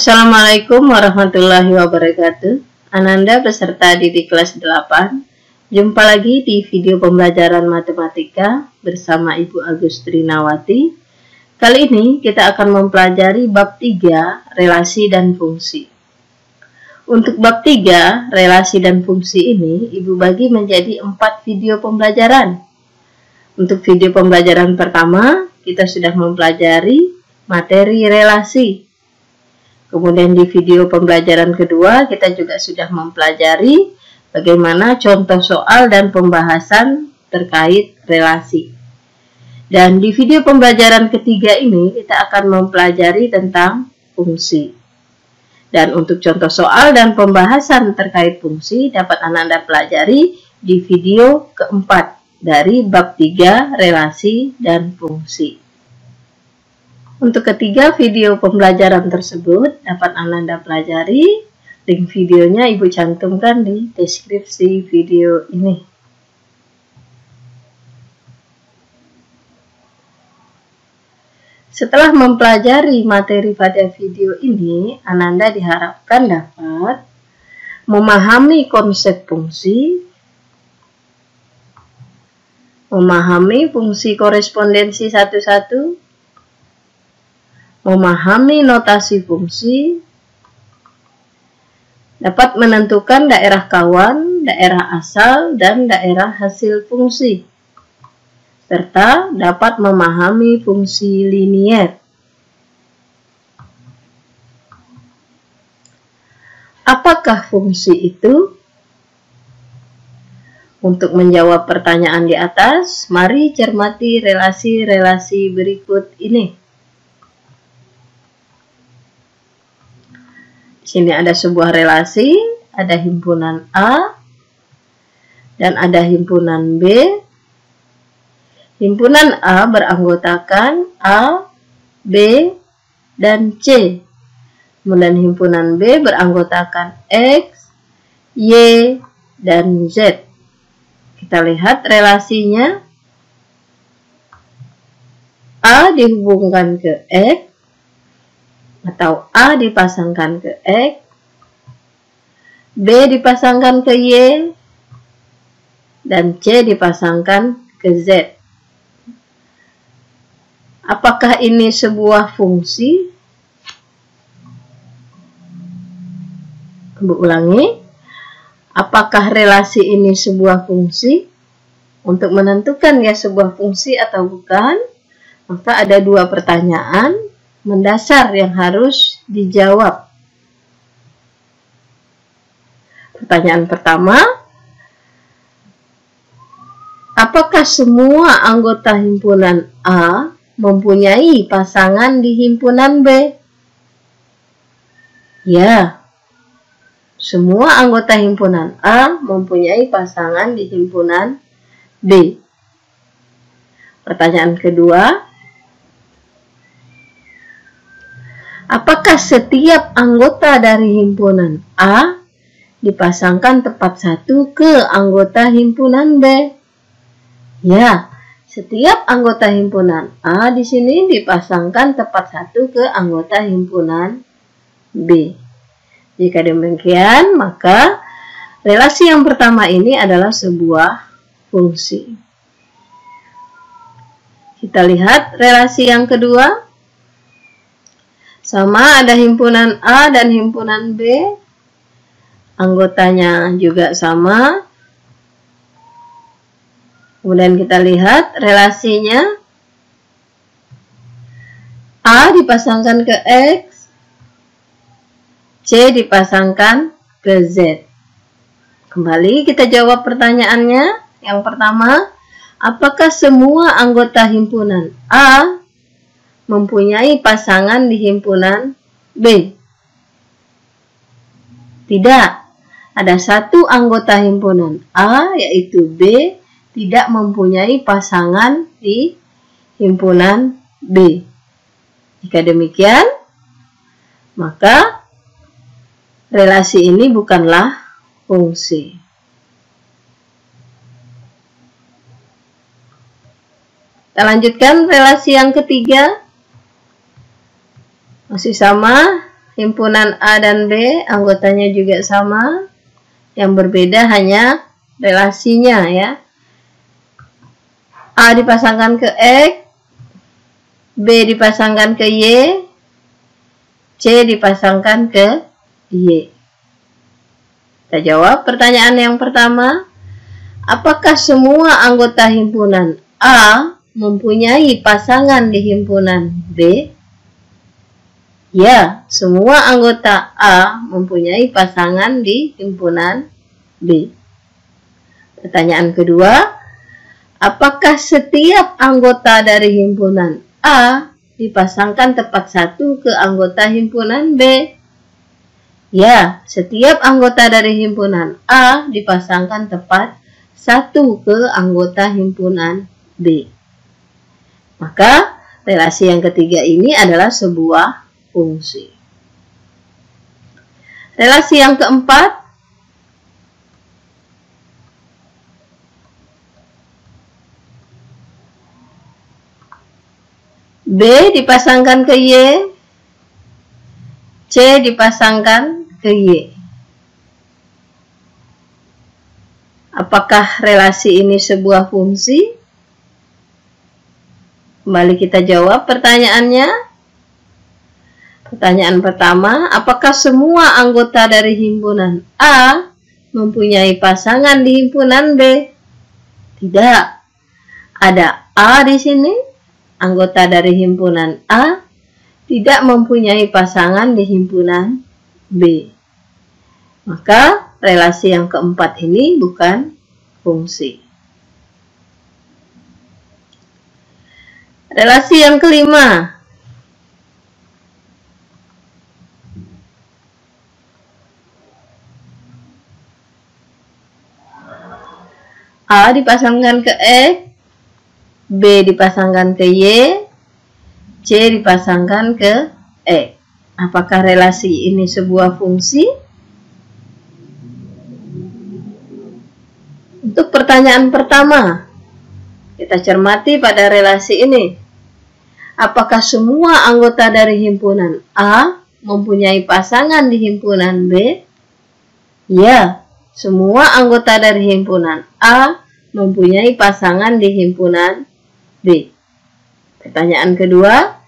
Assalamualaikum warahmatullahi wabarakatuh. Ananda beserta didik kelas 8. Jumpa lagi di video pembelajaran matematika bersama Ibu Agustrinawati. Kali ini kita akan mempelajari bab 3, relasi dan fungsi. Untuk bab 3, relasi dan fungsi ini, Ibu bagi menjadi 4 video pembelajaran. Untuk video pembelajaran pertama, kita sudah mempelajari materi relasi. Kemudian di video pembelajaran kedua, kita juga sudah mempelajari bagaimana contoh soal dan pembahasan terkait relasi. Dan di video pembelajaran ketiga ini, kita akan mempelajari tentang fungsi. Dan untuk contoh soal dan pembahasan terkait fungsi, dapat Anda pelajari di video keempat dari bab 3, relasi dan fungsi. Untuk ketiga video pembelajaran tersebut dapat Anda pelajari. Link videonya Ibu cantumkan di deskripsi video ini. Setelah mempelajari materi pada video ini, Ananda diharapkan dapat memahami konsep fungsi, memahami fungsi korespondensi satu-satu, memahami notasi fungsi, dapat menentukan daerah kawan, daerah asal, dan daerah hasil fungsi, serta dapat memahami fungsi linier. Apakah fungsi itu? Untuk menjawab pertanyaan di atas, mari cermati relasi-relasi berikut ini. Di sini ada sebuah relasi, ada himpunan A dan ada himpunan B. Himpunan A beranggotakan A, B, dan C. Kemudian himpunan B beranggotakan X, Y, dan Z. Kita lihat relasinya. A dihubungkan ke X, atau A dipasangkan ke X, B dipasangkan ke Y, dan C dipasangkan ke Z. Apakah ini sebuah fungsi? Ibu ulangi. Apakah relasi ini sebuah fungsi? Untuk menentukan ya sebuah fungsi atau bukan, maka ada dua pertanyaan mendasar yang harus dijawab. Pertanyaan pertama, apakah semua anggota himpunan A mempunyai pasangan di himpunan B? Ya, semua anggota himpunan A mempunyai pasangan di himpunan B. Pertanyaan kedua, apakah setiap anggota dari himpunan A dipasangkan tepat satu ke anggota himpunan B? Ya, setiap anggota himpunan A di sini dipasangkan tepat satu ke anggota himpunan B. Jika demikian, maka relasi yang pertama ini adalah sebuah fungsi. Kita lihat relasi yang kedua. Sama, ada himpunan A dan himpunan B. Anggotanya juga sama. Kemudian kita lihat relasinya. A dipasangkan ke X, C dipasangkan ke Z. Kembali kita jawab pertanyaannya. Yang pertama, apakah semua anggota himpunan A mempunyai pasangan di himpunan B? Tidak. Ada satu anggota himpunan A, yaitu B, tidak mempunyai pasangan di himpunan B. Jika demikian, maka relasi ini bukanlah fungsi. Kita lanjutkan relasi yang ketiga. Masih sama, himpunan A dan B anggotanya juga sama. Yang berbeda hanya relasinya ya. A dipasangkan ke X, B dipasangkan ke Y, C dipasangkan ke Y. Kita jawab pertanyaan yang pertama. Apakah semua anggota himpunan A mempunyai pasangan di himpunan B? Ya, semua anggota A mempunyai pasangan di himpunan B. Pertanyaan kedua, apakah setiap anggota dari himpunan A dipasangkan tepat satu ke anggota himpunan B? Ya, setiap anggota dari himpunan A dipasangkan tepat satu ke anggota himpunan B. Maka, relasi yang ketiga ini adalah sebuah fungsi. Relasi yang keempat, B dipasangkan ke Y, C dipasangkan ke Y. Apakah relasi ini sebuah fungsi? Kembali kita jawab pertanyaannya. Pertanyaan pertama, apakah semua anggota dari himpunan A mempunyai pasangan di himpunan B? Tidak. Ada A di sini, anggota dari himpunan A, tidak mempunyai pasangan di himpunan B. Maka relasi yang keempat ini bukan fungsi. Relasi yang kelima, A dipasangkan ke X, B dipasangkan ke Y, C dipasangkan ke X. Apakah relasi ini sebuah fungsi? Untuk pertanyaan pertama, kita cermati pada relasi ini. Apakah semua anggota dari himpunan A mempunyai pasangan di himpunan B? Ya. Semua anggota dari himpunan A mempunyai pasangan di himpunan B. Pertanyaan kedua,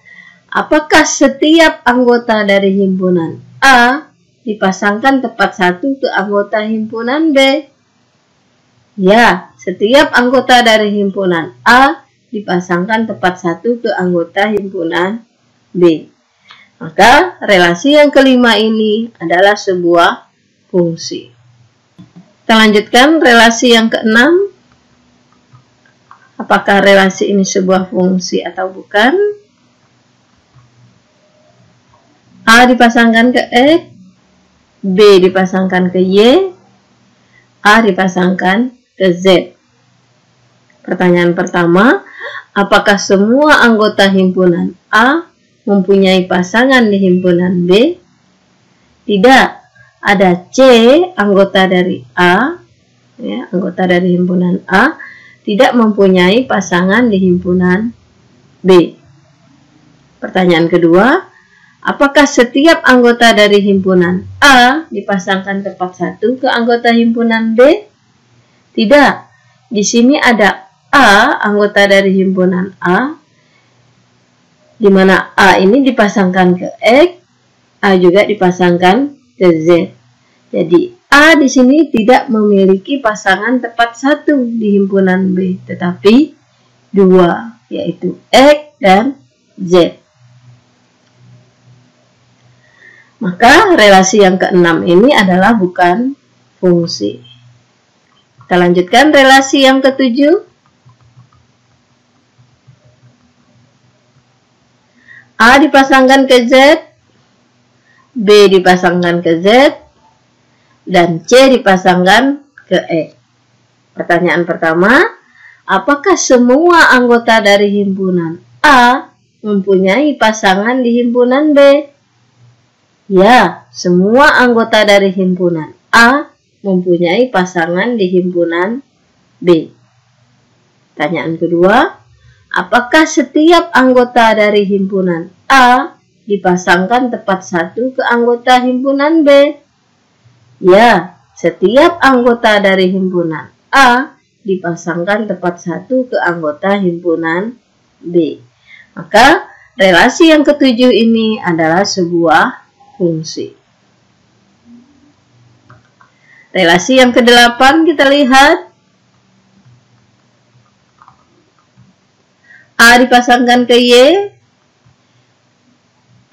apakah setiap anggota dari himpunan A dipasangkan tepat satu ke anggota himpunan B? Ya, setiap anggota dari himpunan A dipasangkan tepat satu ke anggota himpunan B. Maka relasi yang kelima ini adalah sebuah fungsi. Kita lanjutkan relasi yang keenam. Apakah relasi ini sebuah fungsi atau bukan? A dipasangkan ke X, B dipasangkan ke Y, A dipasangkan ke Z. Pertanyaan pertama, apakah semua anggota himpunan A mempunyai pasangan di himpunan B? Tidak. Ada C, anggota dari A, ya, anggota dari himpunan A, tidak mempunyai pasangan di himpunan B. Pertanyaan kedua, apakah setiap anggota dari himpunan A dipasangkan tepat satu ke anggota himpunan B? Tidak. Di sini ada A, anggota dari himpunan A, di mana A ini dipasangkan ke X, A juga dipasangkan ke Z. Jadi A di sini tidak memiliki pasangan tepat satu di himpunan B, tetapi dua, yaitu X dan Z. Maka relasi yang keenam ini adalah bukan fungsi. Kita lanjutkan relasi yang ketujuh. A dipasangkan ke Z, B dipasangkan ke Z, dan C dipasangkan ke X. Pertanyaan pertama, apakah semua anggota dari himpunan A mempunyai pasangan di himpunan B? Ya, semua anggota dari himpunan A mempunyai pasangan di himpunan B. Pertanyaan kedua, apakah setiap anggota dari himpunan A dipasangkan tepat satu ke anggota himpunan B? Ya, setiap anggota dari himpunan A dipasangkan tepat satu ke anggota himpunan B. Maka relasi yang ketujuh ini adalah sebuah fungsi. Relasi yang kedelapan kita lihat. A dipasangkan ke Y,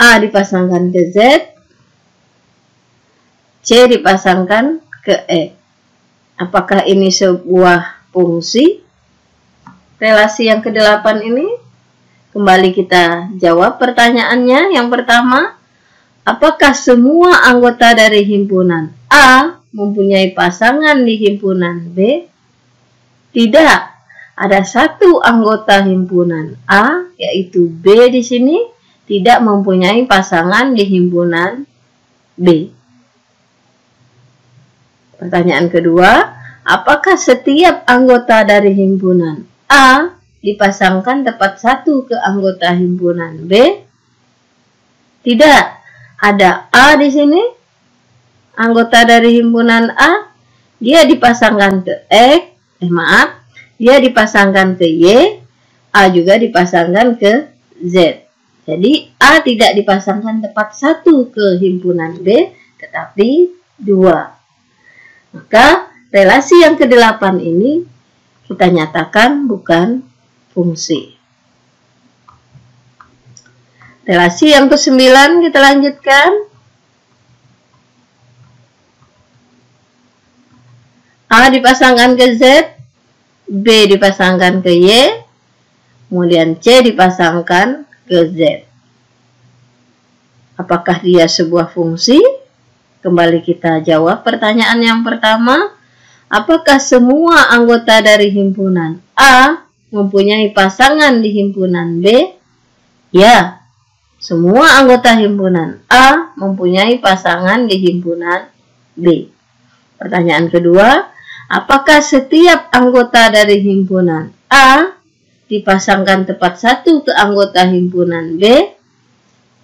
A dipasangkan ke Z, C dipasangkan ke E. Apakah ini sebuah fungsi? Relasi yang kedelapan ini, kembali kita jawab pertanyaannya. Yang pertama, apakah semua anggota dari himpunan A mempunyai pasangan di himpunan B? Tidak. Ada satu anggota himpunan A, yaitu B di sini, tidak mempunyai pasangan di himpunan B. Pertanyaan kedua, apakah setiap anggota dari himpunan A dipasangkan tepat satu ke anggota himpunan B? Tidak. Ada A di sini, anggota dari himpunan A, dia dipasangkan ke dia dipasangkan ke Y, A juga dipasangkan ke Z. Jadi A tidak dipasangkan tepat satu ke himpunan B, tetapi 2. Maka relasi yang ke-8 ini kita nyatakan bukan fungsi. Relasi yang ke-9 kita lanjutkan. A dipasangkan ke Z, B dipasangkan ke Y, kemudian C dipasangkan ke Z. Apakah dia sebuah fungsi? Kembali kita jawab pertanyaan yang pertama. Apakah semua anggota dari himpunan A mempunyai pasangan di himpunan B? Ya, semua anggota himpunan A mempunyai pasangan di himpunan B. Pertanyaan kedua, apakah setiap anggota dari himpunan A dipasangkan tepat satu ke anggota himpunan B?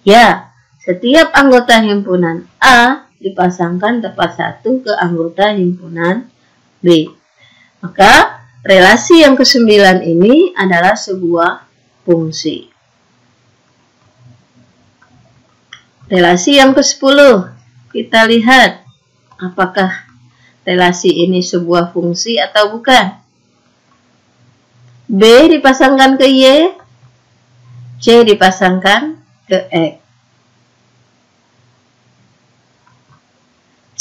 Ya, setiap anggota himpunan A dipasangkan tepat satu ke anggota himpunan B. Maka relasi yang ke-9 ini adalah sebuah fungsi. Relasi yang ke-10, kita lihat apakah relasi ini sebuah fungsi atau bukan. B dipasangkan ke Y, C dipasangkan ke X.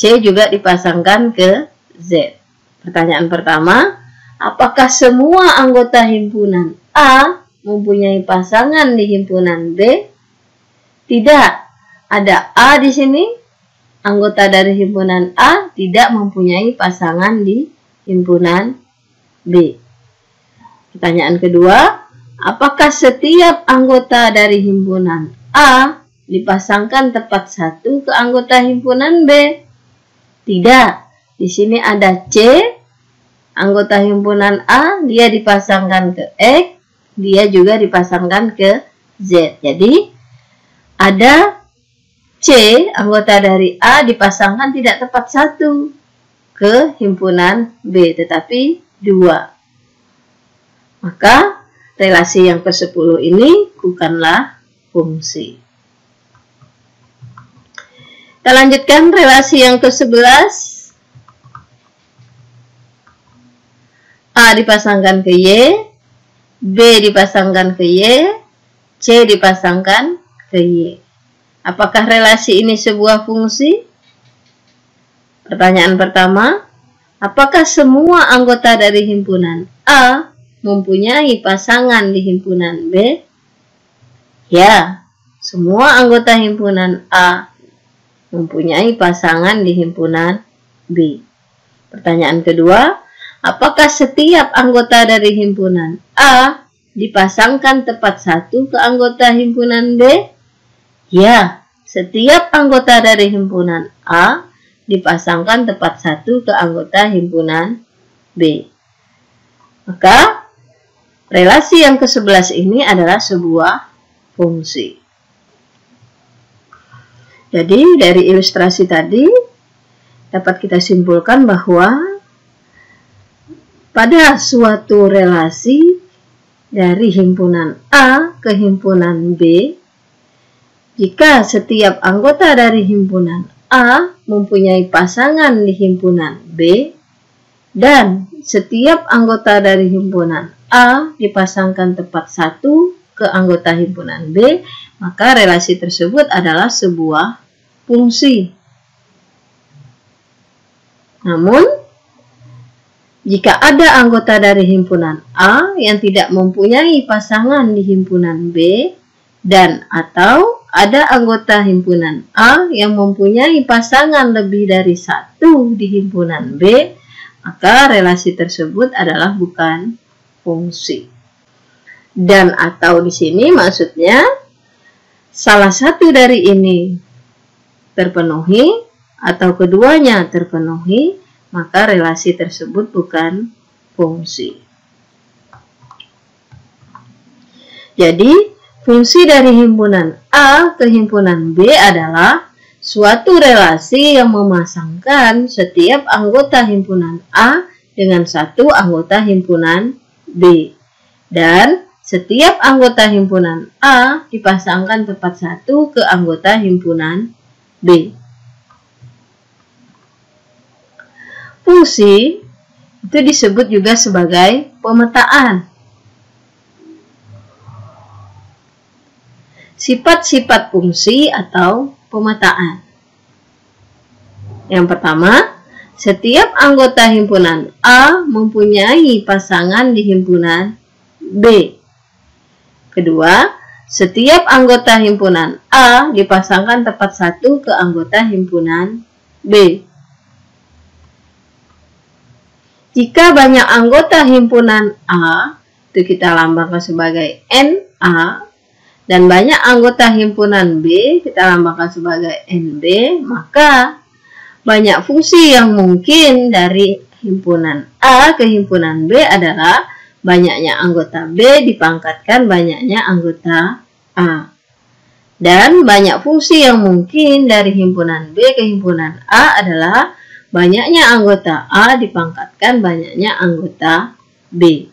C juga dipasangkan ke Z. Pertanyaan pertama, apakah semua anggota himpunan A mempunyai pasangan di himpunan B? Tidak. Ada A di sini, anggota dari himpunan A tidak mempunyai pasangan di himpunan B. Pertanyaan kedua, apakah setiap anggota dari himpunan A dipasangkan tepat satu ke anggota himpunan B? Tidak. Di sini ada C, anggota himpunan A, dia dipasangkan ke X, dia juga dipasangkan ke Z. Jadi, ada C, anggota dari A, dipasangkan tidak tepat satu ke himpunan B, tetapi 2. Maka, relasi yang ke-10 ini bukanlah fungsi. Kita lanjutkan relasi yang ke-11. A dipasangkan ke Y, B dipasangkan ke Y, C dipasangkan ke Y. Apakah relasi ini sebuah fungsi? Pertanyaan pertama, apakah semua anggota dari himpunan A mempunyai pasangan di himpunan B? Ya, semua anggota himpunan A mempunyai pasangan di himpunan B. Pertanyaan kedua, apakah setiap anggota dari himpunan A dipasangkan tepat satu ke anggota himpunan B? Ya, setiap anggota dari himpunan A dipasangkan tepat satu ke anggota himpunan B. Maka, relasi yang ke-11 ini adalah sebuah fungsi. Jadi dari ilustrasi tadi dapat kita simpulkan bahwa pada suatu relasi dari himpunan A ke himpunan B, jika setiap anggota dari himpunan A mempunyai pasangan di himpunan B, dan setiap anggota dari himpunan A dipasangkan tepat satu ke anggota himpunan B, maka relasi tersebut adalah sebuah fungsi. Namun, jika ada anggota dari himpunan A yang tidak mempunyai pasangan di himpunan B, dan atau ada anggota himpunan A yang mempunyai pasangan lebih dari satu di himpunan B, maka relasi tersebut adalah bukan fungsi. Dan atau di sini maksudnya salah satu dari ini terpenuhi atau keduanya terpenuhi, maka relasi tersebut bukan fungsi. Jadi, fungsi dari himpunan A ke himpunan B adalah suatu relasi yang memasangkan setiap anggota himpunan A dengan satu anggota himpunan B. Dan setiap anggota himpunan A dipasangkan tepat satu ke anggota himpunan B. Fungsi itu disebut juga sebagai pemetaan. Sifat-sifat fungsi atau pemetaan. Yang pertama, setiap anggota himpunan A mempunyai pasangan di himpunan B. Kedua, setiap anggota himpunan A dipasangkan tepat satu ke anggota himpunan B. Jika banyak anggota himpunan A, itu kita lambangkan sebagai NA, dan banyak anggota himpunan B, kita lambangkan sebagai NB, maka banyak fungsi yang mungkin dari himpunan A ke himpunan B adalah banyaknya anggota B dipangkatkan banyaknya anggota A. Dan banyak fungsi yang mungkin dari himpunan B ke himpunan A adalah banyaknya anggota A dipangkatkan banyaknya anggota B.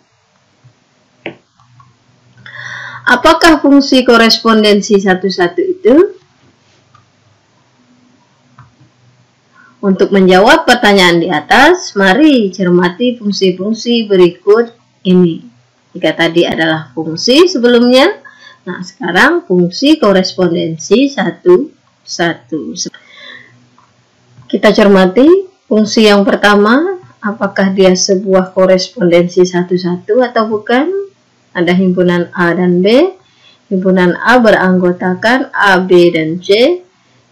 Apakah fungsi korespondensi satu-satu itu? Untuk menjawab pertanyaan di atas, mari cermati fungsi-fungsi berikut ini. Jika tadi adalah fungsi sebelumnya, nah sekarang fungsi korespondensi satu-satu. Kita cermati fungsi yang pertama, apakah dia sebuah korespondensi satu-satu atau bukan? Ada himpunan A dan B. Himpunan A beranggotakan A, B, dan C.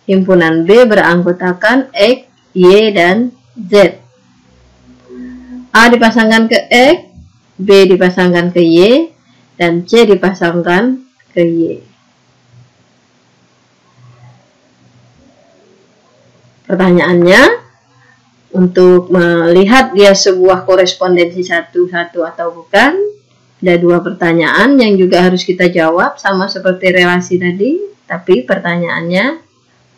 Himpunan B beranggotakan X, Y, dan Z. A dipasangkan ke X, B dipasangkan ke Y, dan C dipasangkan ke Y. Pertanyaannya, untuk melihat dia sebuah korespondensi satu-satu atau bukan, ada dua pertanyaan yang juga harus kita jawab, sama seperti relasi tadi, tapi pertanyaannya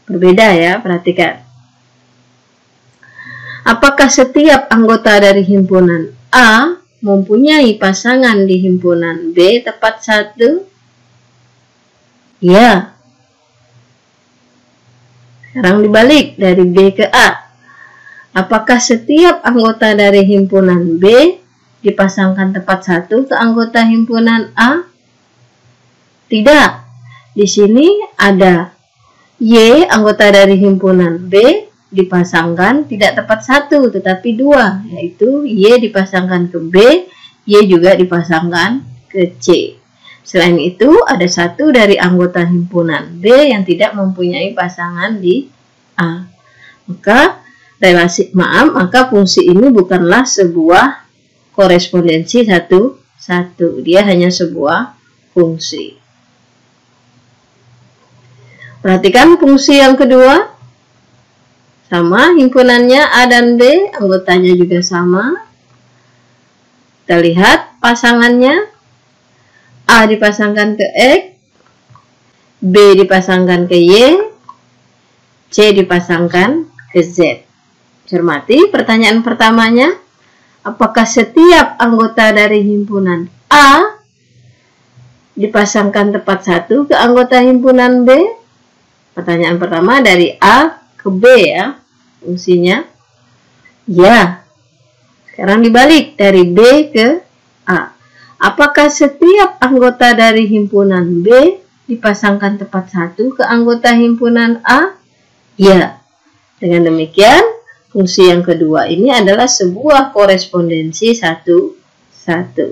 berbeda ya, perhatikan. Apakah setiap anggota dari himpunan A mempunyai pasangan di himpunan B tepat satu? Ya. Sekarang dibalik dari B ke A. Apakah setiap anggota dari himpunan B dipasangkan tepat satu ke anggota himpunan A? Tidak. Di sini ada Y, anggota dari himpunan B, dipasangkan tidak tepat satu, tetapi dua, yaitu Y dipasangkan ke B, Y juga dipasangkan ke C. Selain itu, ada satu dari anggota himpunan B yang tidak mempunyai pasangan di A. Maka fungsi ini bukanlah sebuah korespondensi satu-satu. Dia hanya sebuah fungsi. Perhatikan fungsi yang kedua. Sama, himpunannya A dan B, anggotanya juga sama. Kita lihat pasangannya. A dipasangkan ke X, B dipasangkan ke Y, C dipasangkan ke Z. Cermati pertanyaan pertamanya. Apakah setiap anggota dari himpunan A dipasangkan tepat satu ke anggota himpunan B? Pertanyaan pertama dari A ke B ya, fungsinya. Ya. Sekarang dibalik dari B ke A. Apakah setiap anggota dari himpunan B dipasangkan tepat satu ke anggota himpunan A? Ya. Dengan demikian, fungsi yang kedua ini adalah sebuah korespondensi satu-satu.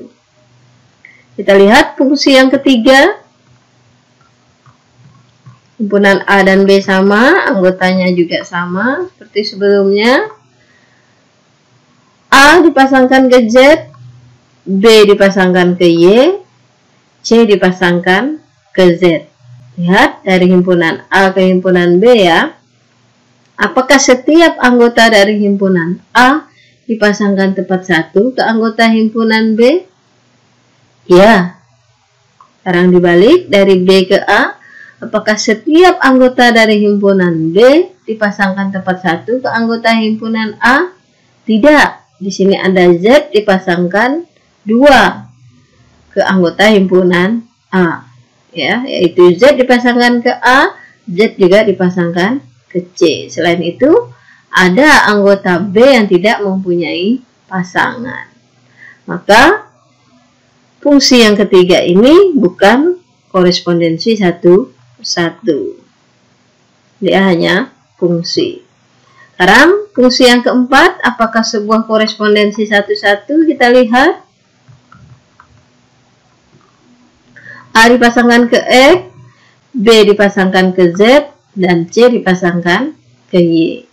Kita lihat fungsi yang ketiga. Himpunan A dan B sama, anggotanya juga sama seperti sebelumnya. A dipasangkan ke Z, B dipasangkan ke Y, C dipasangkan ke Z. Lihat dari himpunan A ke himpunan B ya. Apakah setiap anggota dari himpunan A dipasangkan tepat satu ke anggota himpunan B? Ya. Sekarang dibalik dari B ke A. Apakah setiap anggota dari himpunan B dipasangkan tepat satu ke anggota himpunan A? Tidak. Di sini ada Z dipasangkan 2 ke anggota himpunan A. Ya, yaitu Z dipasangkan ke A, Z juga dipasangkan ke C. Selain itu, ada anggota B yang tidak mempunyai pasangan. Maka, fungsi yang ketiga ini bukan korespondensi satu-satu. Dia hanya fungsi. Sekarang, fungsi yang keempat, apakah sebuah korespondensi satu-satu? Kita lihat. A dipasangkan ke X, B dipasangkan ke Z, dan C dipasangkan ke Y.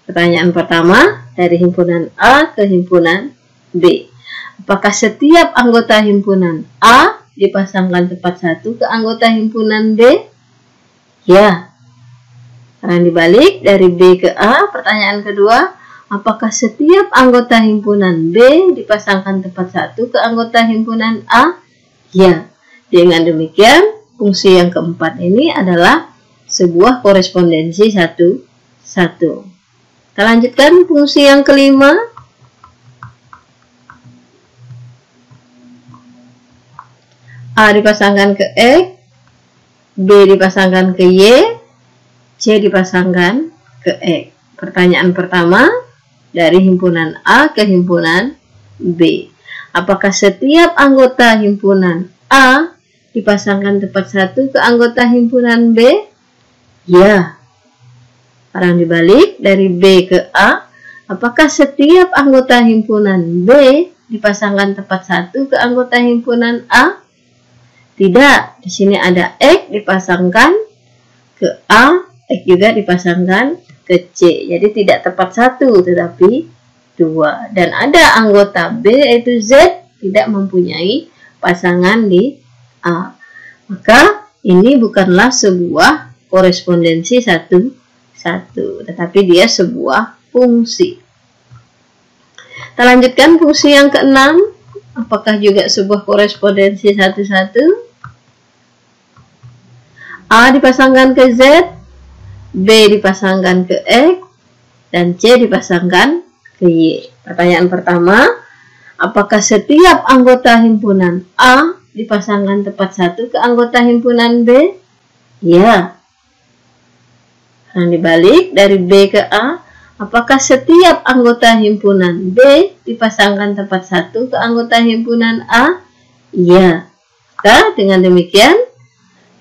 Pertanyaan pertama, dari himpunan A ke himpunan B. Apakah setiap anggota himpunan A dipasangkan tepat satu ke anggota himpunan B? Ya. Sekarang dibalik dari B ke A. Pertanyaan kedua, apakah setiap anggota himpunan B dipasangkan tepat satu ke anggota himpunan A? Ya. Dengan demikian, fungsi yang keempat ini adalah sebuah korespondensi satu-satu. Kita lanjutkan fungsi yang kelima. A dipasangkan ke X, B dipasangkan ke Y, C dipasangkan ke X. Pertanyaan pertama, dari himpunan A ke himpunan B. Apakah setiap anggota himpunan A dipasangkan tepat satu ke anggota himpunan B? Ya. Sekarang dibalik dari B ke A. Apakah setiap anggota himpunan B dipasangkan tepat satu ke anggota himpunan A? Tidak. Di sini ada X dipasangkan ke A, X juga dipasangkan ke C. Jadi tidak tepat satu, tetapi 2. Dan ada anggota B yaitu Z tidak mempunyai pasangan di A. Maka ini bukanlah sebuah korespondensi satu-satu, tetapi dia sebuah fungsi. Kita lanjutkan fungsi yang keenam. Apakah juga sebuah korespondensi satu-satu? A dipasangkan ke Z, B dipasangkan ke X, dan C dipasangkan ke Y. Pertanyaan pertama, apakah setiap anggota himpunan A dipasangkan tepat satu ke anggota himpunan B? Ya. Yang dibalik dari B ke A, apakah setiap anggota himpunan B dipasangkan tepat satu ke anggota himpunan A? Ya. Maka dengan demikian,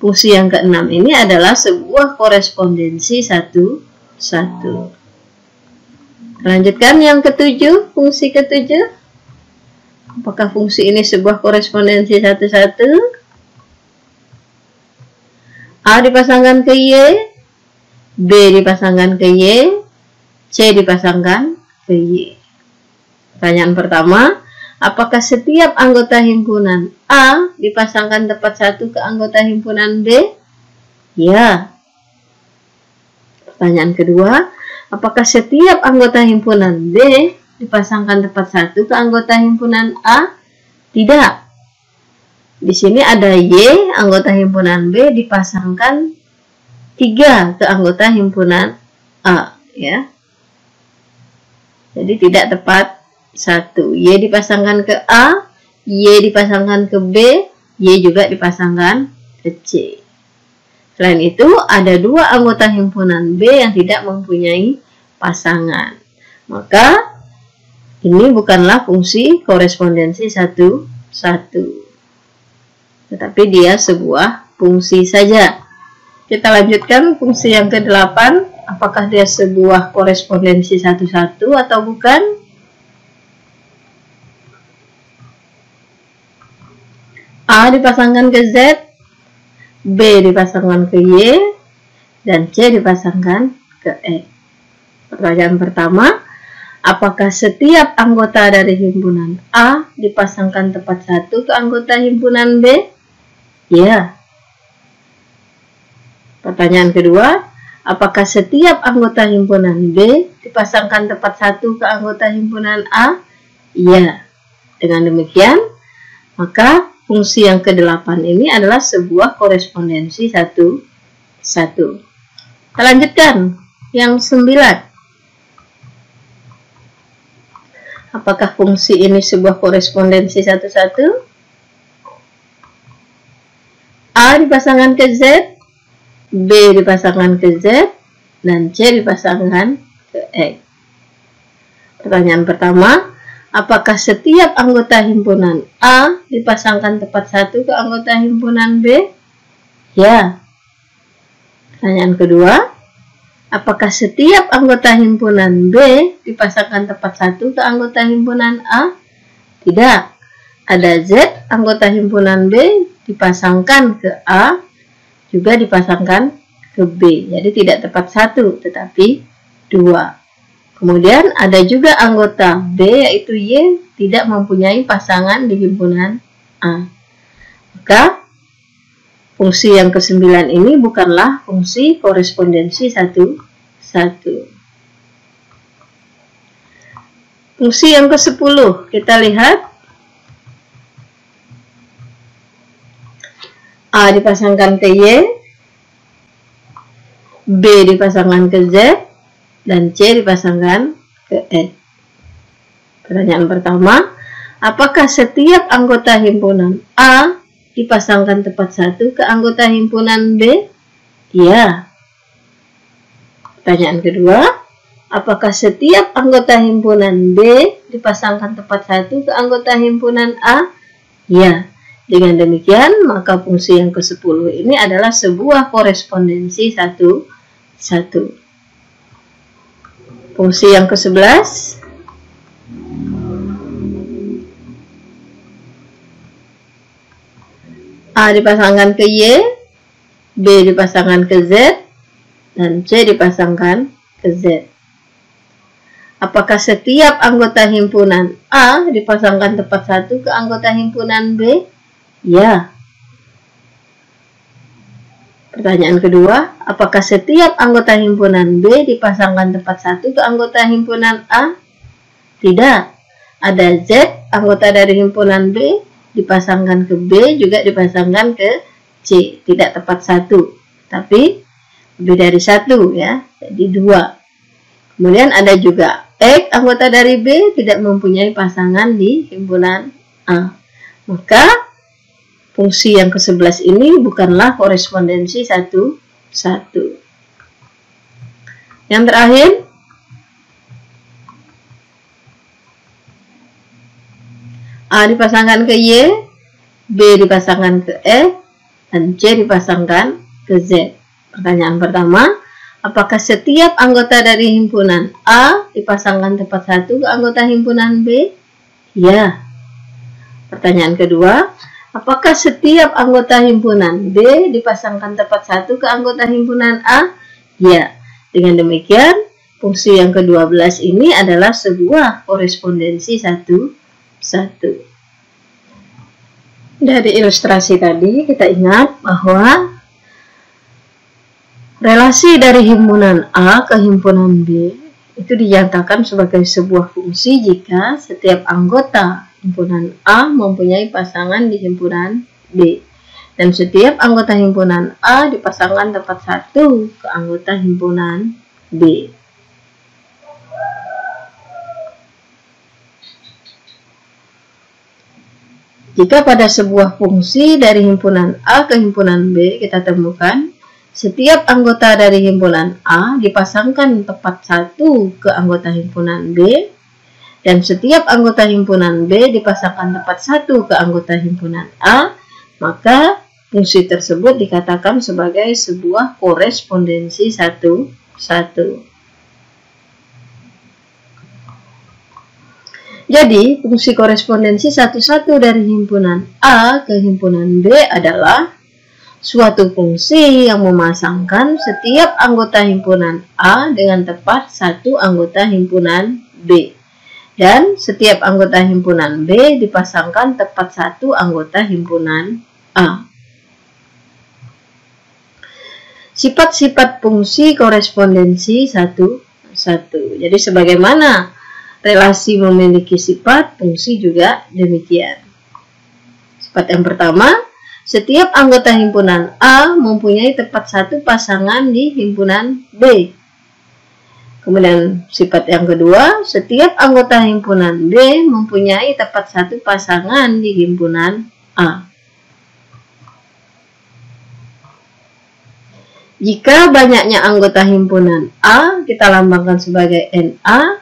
fungsi yang keenam ini adalah sebuah korespondensi satu-satu. Lanjutkan yang ketujuh, fungsi ketujuh. Apakah fungsi ini sebuah korespondensi satu-satu? A dipasangkan ke Y, B dipasangkan ke Y, C dipasangkan ke Y. Pertanyaan pertama, apakah setiap anggota himpunan A dipasangkan tepat satu ke anggota himpunan B? Ya. Pertanyaan kedua, apakah setiap anggota himpunan B dipasangkan tepat satu ke anggota himpunan A? Tidak. Di sini ada Y, anggota himpunan B dipasangkan 3 ke anggota himpunan A, ya. Jadi tidak tepat 1. Y dipasangkan ke A, Y dipasangkan ke B, Y juga dipasangkan ke C. Selain itu, ada 2 anggota himpunan B yang tidak mempunyai pasangan. Maka, ini bukanlah fungsi korespondensi 1, 1. Tetapi dia sebuah fungsi saja. Kita lanjutkan fungsi yang ke-8. Apakah dia sebuah korespondensi 1, 1 atau bukan? A dipasangkan ke Z, B dipasangkan ke Y, dan C dipasangkan ke E. Pertanyaan pertama, apakah setiap anggota dari himpunan A dipasangkan tepat 1 ke anggota himpunan B? Ya. Pertanyaan kedua, apakah setiap anggota himpunan B dipasangkan tepat 1 ke anggota himpunan A? Ya. Dengan demikian, maka fungsi yang ke-8 ini adalah sebuah korespondensi 1, 1. Kita lanjutkan yang 9. Apakah fungsi ini sebuah korespondensi 1, 1? A dipasangkan ke Z, B dipasangkan ke Z, dan C dipasangkan ke E. Pertanyaan pertama, apakah setiap anggota himpunan A dipasangkan tepat 1 ke anggota himpunan B? Ya. Pertanyaan kedua, apakah setiap anggota himpunan B dipasangkan tepat 1 ke anggota himpunan A? Tidak. Ada Z anggota himpunan B dipasangkan ke A, juga dipasangkan ke B. Jadi tidak tepat 1, tetapi 2. Kemudian ada juga anggota B, yaitu Y, tidak mempunyai pasangan di himpunan A. Maka fungsi yang ke-9 ini bukanlah fungsi korespondensi 1, 1. Fungsi yang ke-10, kita lihat. A dipasangkan ke Y, B dipasangkan ke Z, dan C dipasangkan ke E. Pertanyaan pertama, apakah setiap anggota himpunan A dipasangkan tepat 1 ke anggota himpunan B? Ya. Pertanyaan kedua, apakah setiap anggota himpunan B dipasangkan tepat 1 ke anggota himpunan A? Ya. Dengan demikian, maka fungsi yang ke-10 ini adalah sebuah korespondensi 1, 1. Fungsi yang ke-11, A dipasangkan ke Y, B dipasangkan ke Z, dan C dipasangkan ke Z. Apakah setiap anggota himpunan A dipasangkan tepat 1 ke anggota himpunan B? Ya. Pertanyaan kedua, apakah setiap anggota himpunan B dipasangkan tepat 1 ke anggota himpunan A? Tidak. Ada Z, anggota dari himpunan B, dipasangkan ke B, juga dipasangkan ke C. Tidak tepat 1, tapi lebih dari 1, ya. Jadi 2. Kemudian ada juga X, anggota dari B, tidak mempunyai pasangan di himpunan A. Maka fungsi yang ke-11 ini bukanlah korespondensi 1, 1. Yang terakhir, A dipasangkan ke Y, B dipasangkan ke E, dan C dipasangkan ke Z. Pertanyaan pertama, apakah setiap anggota dari himpunan A dipasangkan tepat 1 ke anggota himpunan B? Ya. Pertanyaan kedua, apakah setiap anggota himpunan B dipasangkan tepat 1 ke anggota himpunan A? Ya. Dengan demikian, fungsi yang ke-12 ini adalah sebuah korespondensi 1, 1. Dari ilustrasi tadi, kita ingat bahwa relasi dari himpunan A ke himpunan B itu dinyatakan sebagai sebuah fungsi jika setiap anggota himpunan A mempunyai pasangan di himpunan B. Dan setiap anggota himpunan A dipasangkan tepat satu ke anggota himpunan B. Jika pada sebuah fungsi dari himpunan A ke himpunan B kita temukan setiap anggota dari himpunan A dipasangkan tepat satu ke anggota himpunan B, dan setiap anggota himpunan B dipasangkan tepat satu ke anggota himpunan A, maka fungsi tersebut dikatakan sebagai sebuah korespondensi satu-satu. Jadi, fungsi korespondensi satu-satu dari himpunan A ke himpunan B adalah suatu fungsi yang memasangkan setiap anggota himpunan A dengan tepat satu anggota himpunan B. Dan setiap anggota himpunan B dipasangkan tepat satu anggota himpunan A. Sifat-sifat fungsi korespondensi satu-satu. Jadi sebagaimana relasi memiliki sifat, fungsi juga demikian. Sifat yang pertama, setiap anggota himpunan A mempunyai tepat satu pasangan di himpunan B. Kemudian sifat yang kedua, setiap anggota himpunan B mempunyai tepat satu pasangan di himpunan A. Jika banyaknya anggota himpunan A kita lambangkan sebagai NA,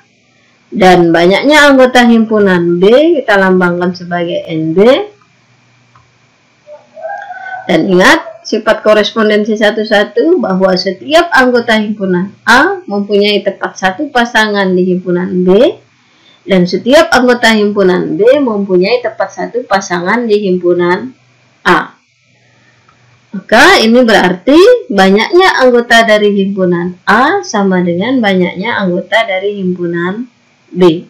dan banyaknya anggota himpunan B kita lambangkan sebagai NB. Dan ingat, sifat korespondensi satu-satu bahwa setiap anggota himpunan A mempunyai tepat satu pasangan di himpunan B, dan setiap anggota himpunan B mempunyai tepat satu pasangan di himpunan A. Maka ini berarti banyaknya anggota dari himpunan A sama dengan banyaknya anggota dari himpunan B.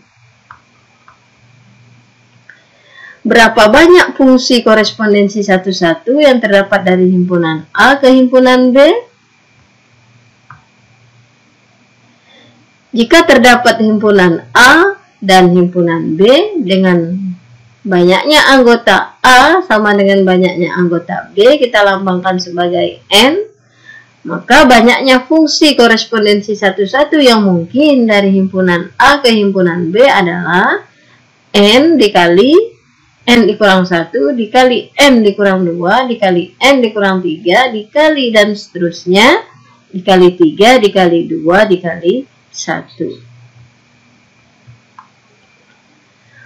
Berapa banyak fungsi korespondensi satu-satu yang terdapat dari himpunan A ke himpunan B? Jika terdapat himpunan A dan himpunan B dengan banyaknya anggota A sama dengan banyaknya anggota B kita lambangkan sebagai N, maka banyaknya fungsi korespondensi satu-satu yang mungkin dari himpunan A ke himpunan B adalah N dikali N dikurang 1 dikali N dikurang 2 dikali N dikurang 3 dikali dan seterusnya dikali 3 dikali 2 dikali 1.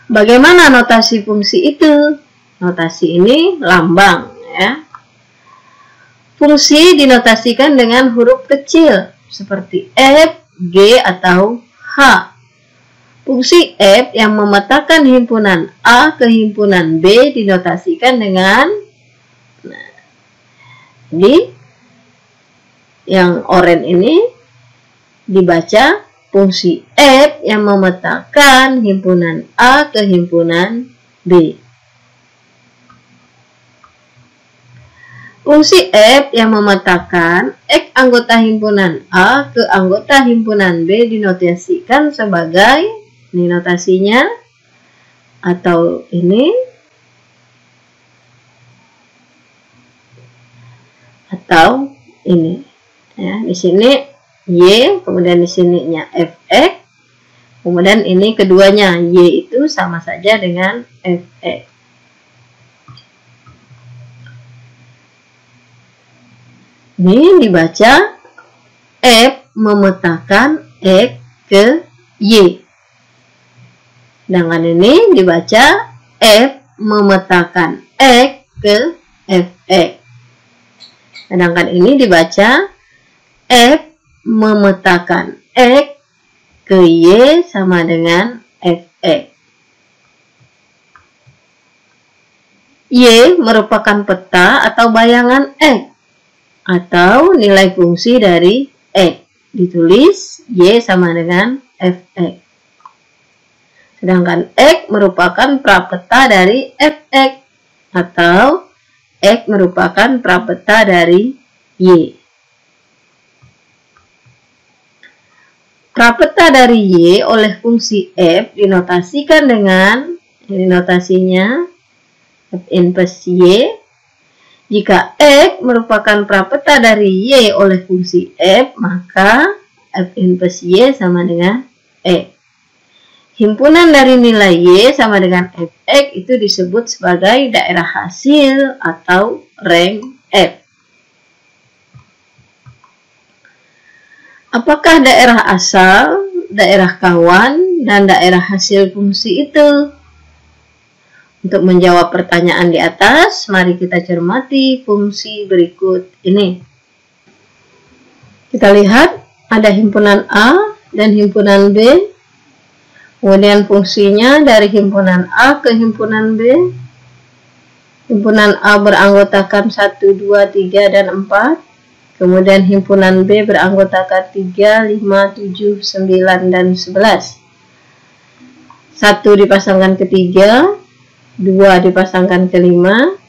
Bagaimana notasi fungsi itu? Notasi ini lambang, ya. Fungsi dinotasikan dengan huruf kecil seperti F, G, atau H. Fungsi F yang memetakan himpunan A ke himpunan B dinotasikan dengan, jadi yang oranye ini dibaca fungsi F yang memetakan himpunan A ke himpunan B. Fungsi F yang memetakan X anggota himpunan A ke anggota himpunan B dinotasikan sebagai, ini notasinya, atau ini, atau ini. Ya, di sini Y, kemudian di sininya Fx, kemudian ini keduanya Y itu sama saja dengan Fx. Ini dibaca F memetakan X ke Y. Sedangkan ini dibaca F memetakan X ke Fx. Sedangkan ini dibaca F memetakan X ke Y sama dengan Fx. Y merupakan peta atau bayangan X atau nilai fungsi dari X. Ditulis Y sama dengan Fx. Sedangkan X merupakan prapeta dari Fx atau X merupakan prapeta dari Y. Prapeta dari Y oleh fungsi F dinotasikan dengan, ini notasinya, F in plus Y, Jika X merupakan prapeta dari Y oleh fungsi F, maka Fn plus Y sama dengan X. Himpunan dari nilai Y sama dengan Fx itu disebut sebagai daerah hasil atau rank F. Apakah daerah asal, daerah kawan, dan daerah hasil fungsi itu? Untuk menjawab pertanyaan di atas, mari kita cermati fungsi berikut ini. Kita lihat ada himpunan A dan himpunan B. Kemudian fungsinya dari himpunan A ke himpunan B. Himpunan A beranggotakan 1, 2, 3, dan 4. Kemudian himpunan B beranggotakan 3, 5, 7, 9, dan 11. 1 dipasangkan ke 3. 2 dipasangkan ke 5,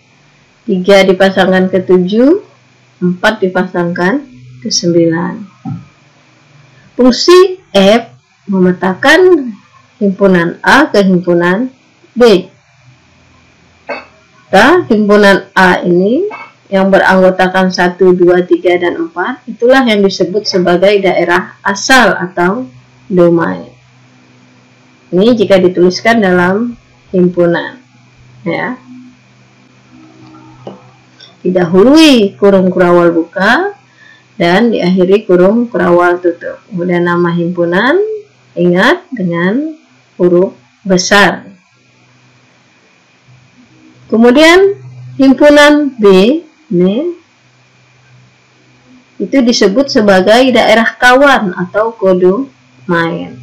3 dipasangkan ke 7, 4 dipasangkan ke 9. Fungsi F memetakan himpunan A ke himpunan B. Nah, himpunan A ini yang beranggotakan 1, 2, 3, dan 4, itulah yang disebut sebagai daerah asal atau domain. Ini jika dituliskan dalam himpunan. Ya, didahului kurung kurawal buka dan diakhiri kurung kurawal tutup. Kemudian nama himpunan ingat dengan huruf besar. Kemudian himpunan B ini itu disebut sebagai daerah kawan atau kodomain.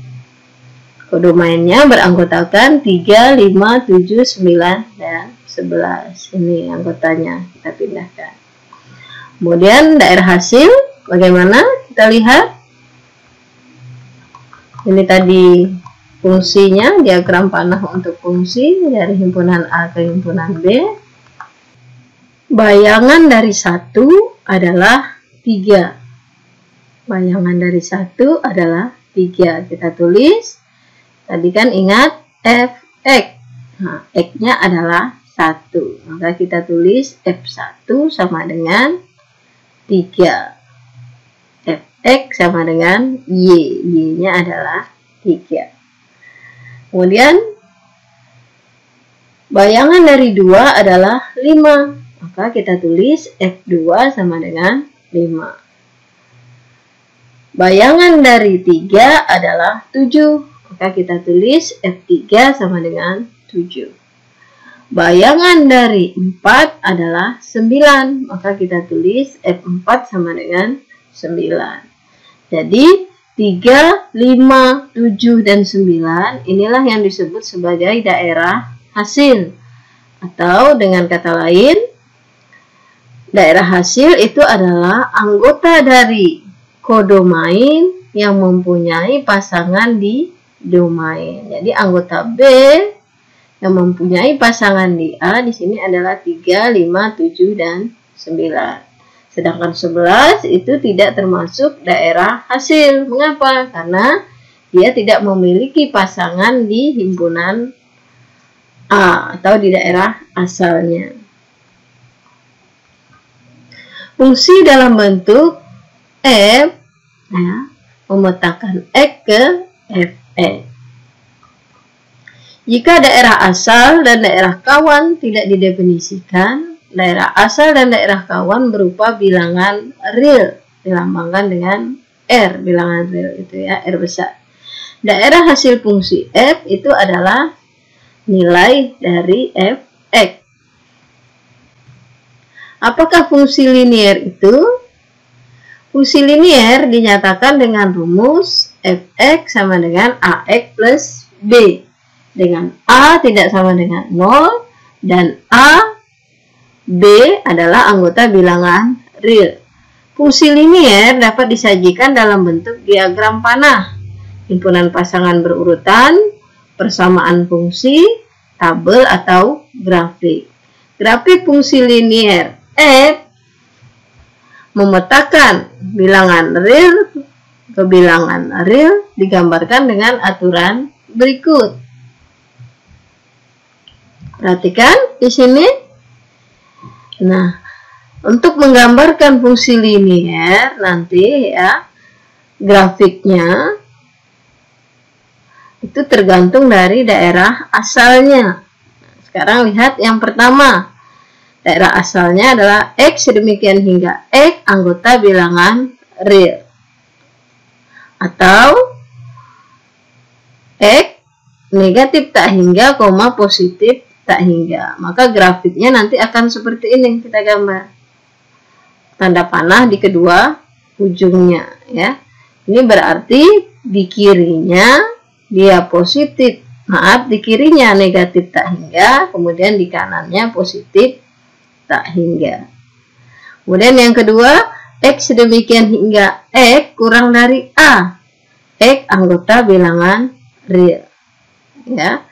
Kodomainnya beranggotakan 3, 5, 7, 9, dan 11. Ini anggotanya, kita pindahkan. Kemudian daerah hasil, bagaimana? Kita lihat. Ini tadi fungsinya, diagram panah untuk fungsi dari himpunan A ke himpunan B. Bayangan dari 1 adalah 3. Bayangan dari 1 adalah 3. Kita tulis. Tadi kan ingat Fx. Nah, X-nya adalah 1. Maka kita tulis F1 sama dengan 3. Fx sama dengan Y. Y-nya adalah 3. Kemudian, bayangan dari 2 adalah 5. Maka kita tulis F2 sama dengan 5. Bayangan dari 3 adalah 7. Maka kita tulis F3 sama dengan 7. Bayangan dari 4 adalah 9. Maka kita tulis F4 sama dengan 9. Jadi 3, 5, 7, dan 9 inilah yang disebut sebagai daerah hasil. Atau dengan kata lain, daerah hasil itu adalah anggota dari kodomain yang mempunyai pasangan di domain. Jadi anggota B yang mempunyai pasangan di A di sini adalah 3, 5, 7, dan 9. Sedangkan 11 itu tidak termasuk daerah hasil. Mengapa? Karena dia tidak memiliki pasangan di himpunan A atau di daerah asalnya. Fungsi dalam bentuk F ya, memetakan X ke Fx. Jika daerah asal dan daerah kawan tidak didefinisikan, daerah asal dan daerah kawan berupa bilangan real, dilambangkan dengan R, bilangan real itu ya, R besar. Daerah hasil fungsi F itu adalah nilai dari Fx. Apakah fungsi linier itu? Fungsi linier dinyatakan dengan rumus Fx sama dengan Ax plus B. Dengan A tidak sama dengan 0 dan A, B adalah anggota bilangan real. Fungsi linier dapat disajikan dalam bentuk diagram panah, himpunan pasangan berurutan, persamaan fungsi, tabel atau grafik. Grafik fungsi linier F memetakan bilangan real ke bilangan real digambarkan dengan aturan berikut. Perhatikan di sini. Nah, Untuk menggambarkan fungsi linier nanti ya, grafiknya itu tergantung dari daerah asalnya. Sekarang lihat yang pertama. Daerah asalnya adalah X sedemikian hingga X anggota bilangan real. Atau X negatif tak hingga, positif tak hingga. Maka grafiknya nanti akan seperti ini kita gambar. Tanda panah di kedua ujungnya ya. Ini berarti di kirinya dia positif. Maaf, di kirinya negatif tak hingga, kemudian di kanannya positif tak hingga. Kemudian yang kedua, X sedemikian hingga X kurang dari A. X anggota bilangan real. Ya.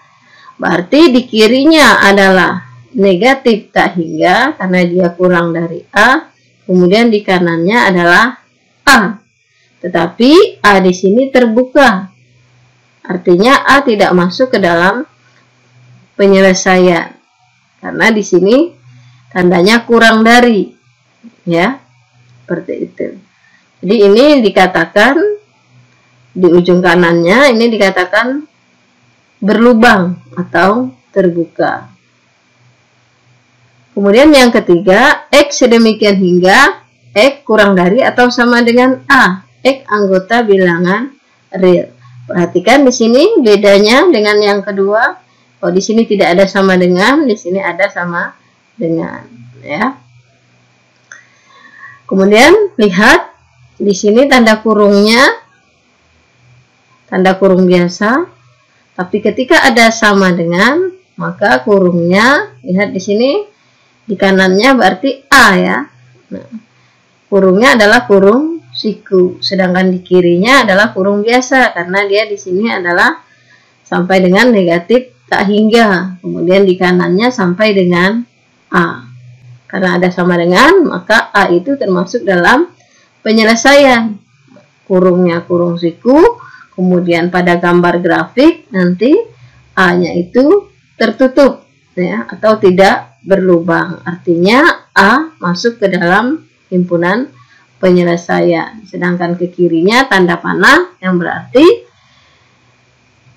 Berarti di kirinya adalah negatif tak hingga karena dia kurang dari A. Kemudian di kanannya adalah A. Tetapi A di sini terbuka. Artinya A tidak masuk ke dalam penyelesaian. Karena di sini tandanya kurang dari. Ya. Seperti itu. Jadi ini dikatakan di ujung kanannya ini dikatakan berlubang atau terbuka. Kemudian yang ketiga, X sedemikian hingga X kurang dari atau sama dengan A. X anggota bilangan real. Perhatikan di sini bedanya dengan yang kedua. Oh, di sini tidak ada sama dengan, di sini ada sama dengan, ya. Kemudian lihat di sini tanda kurungnya, tanda kurung biasa. Tapi ketika ada sama dengan, maka kurungnya, lihat di sini di kanannya berarti A ya. Nah, kurungnya adalah kurung siku, sedangkan di kirinya adalah kurung biasa karena dia di sini adalah sampai dengan negatif tak hingga. Kemudian di kanannya sampai dengan A. Karena ada sama dengan, maka A itu termasuk dalam penyelesaian. Kurungnya kurung siku, kemudian pada gambar grafik nanti A-nya itu tertutup ya, atau tidak berlubang. Artinya A masuk ke dalam himpunan penyelesaian. Sedangkan ke kirinya tanda panah yang berarti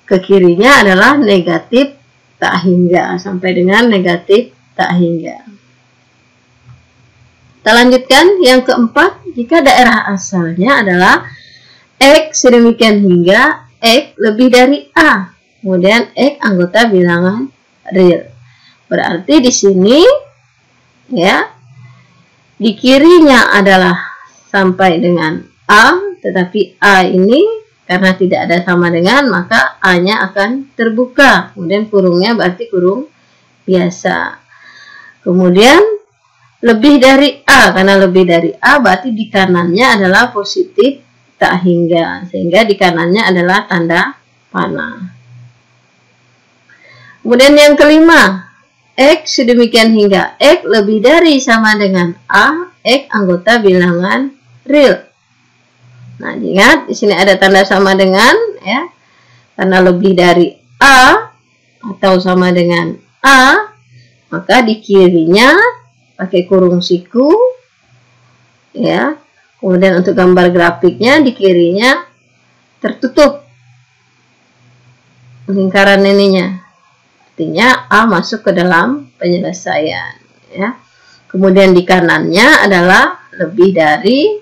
ke kirinya adalah negatif tak hingga sampai dengan negatif tak hingga. Kita lanjutkan yang keempat, jika daerah asalnya adalah X sedemikian hingga X lebih dari A, kemudian X anggota bilangan real. Berarti di sini ya, di kirinya adalah sampai dengan A, tetapi A ini karena tidak ada sama dengan, maka A-nya akan terbuka. Kemudian kurungnya berarti kurung biasa. Kemudian lebih dari A, karena lebih dari A berarti di kanannya adalah positif tak hingga, sehingga di kanannya adalah tanda panah. Kemudian yang kelima, X sedemikian hingga X lebih dari sama dengan A, X anggota bilangan real. Nah, ingat di sini ada tanda sama dengan ya, karena lebih dari A atau sama dengan A, maka di kirinya pakai kurung siku ya. Kemudian untuk gambar grafiknya di kirinya tertutup lingkaran ininya. Artinya A masuk ke dalam penyelesaian ya. Kemudian di kanannya adalah lebih dari,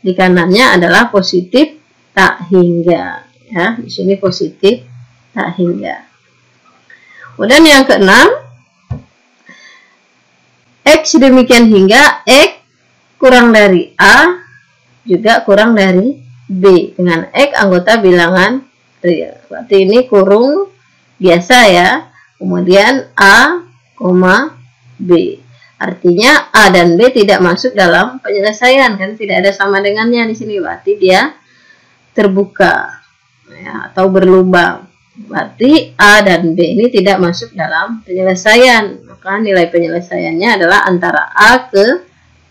di kanannya adalah positif tak hingga ya. Di sini positif tak hingga. Kemudian yang keenam, X demikian hingga X kurang dari A juga kurang dari B dengan X anggota bilangan real. Berarti ini kurung biasa ya. Kemudian A, B. Artinya A dan B tidak masuk dalam penyelesaian kan, tidak ada sama dengannya di sini. Berarti dia terbuka ya, atau berlubang. Berarti A dan B ini tidak masuk dalam penyelesaian. Maka nilai penyelesaiannya adalah antara A ke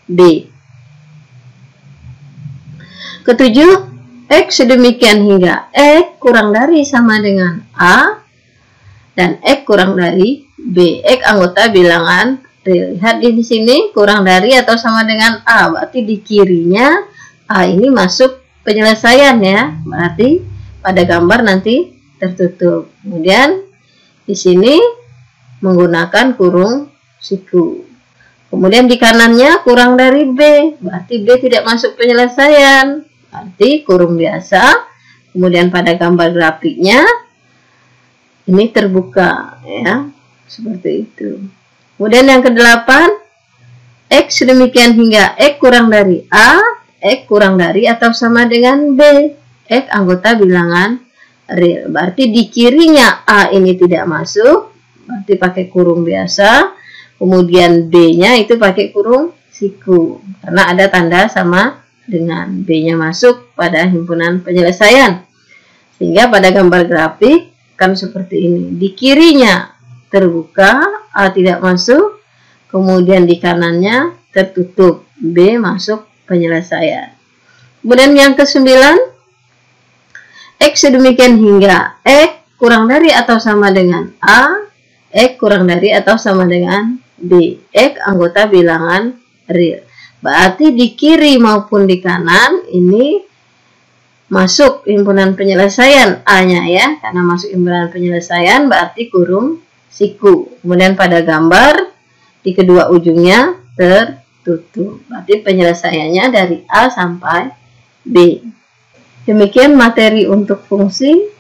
B. Ketujuh, X sedemikian hingga X kurang dari sama dengan A dan X kurang dari B. X anggota bilangan real. Lihat di sini kurang dari atau sama dengan A, berarti di kirinya A ini masuk penyelesaian ya, berarti pada gambar nanti tertutup. Kemudian di sini menggunakan kurung siku. Kemudian di kanannya kurang dari B, berarti B tidak masuk penyelesaian, berarti kurung biasa. Kemudian pada gambar grafiknya ini terbuka ya, seperti itu. Kemudian yang ke-8, X demikian hingga X kurang dari A, X kurang dari atau sama dengan B. X anggota bilangan real. Berarti di kirinya A ini tidak masuk, berarti pakai kurung biasa. Kemudian B-nya itu pakai kurung siku, karena ada tanda sama dengan B-nya masuk pada himpunan penyelesaian. Sehingga pada gambar grafik kan seperti ini. Di kirinya terbuka, A tidak masuk, kemudian di kanannya tertutup, B masuk penyelesaian. Kemudian yang ke-9, X demikian hingga X kurang dari atau sama dengan A, X kurang dari atau sama dengan B. X anggota bilangan real. Berarti di kiri maupun di kanan ini masuk himpunan penyelesaian A-nya ya, karena masuk himpunan penyelesaian berarti kurung siku. Kemudian pada gambar di kedua ujungnya tertutup, berarti penyelesaiannya dari A sampai B. Demikian materi untuk fungsi.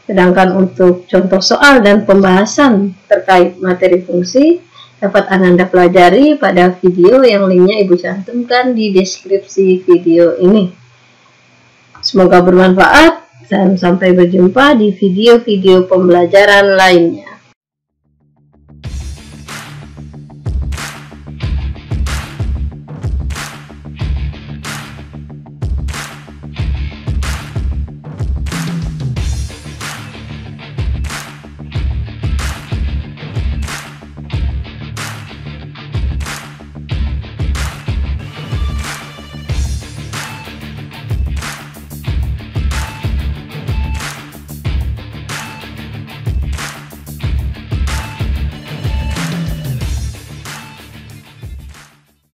Sedangkan untuk contoh soal dan pembahasan terkait materi fungsi dapat Ananda pelajari pada video yang linknya Ibu cantumkan di deskripsi video ini. Semoga bermanfaat dan sampai berjumpa di video-video pembelajaran lainnya.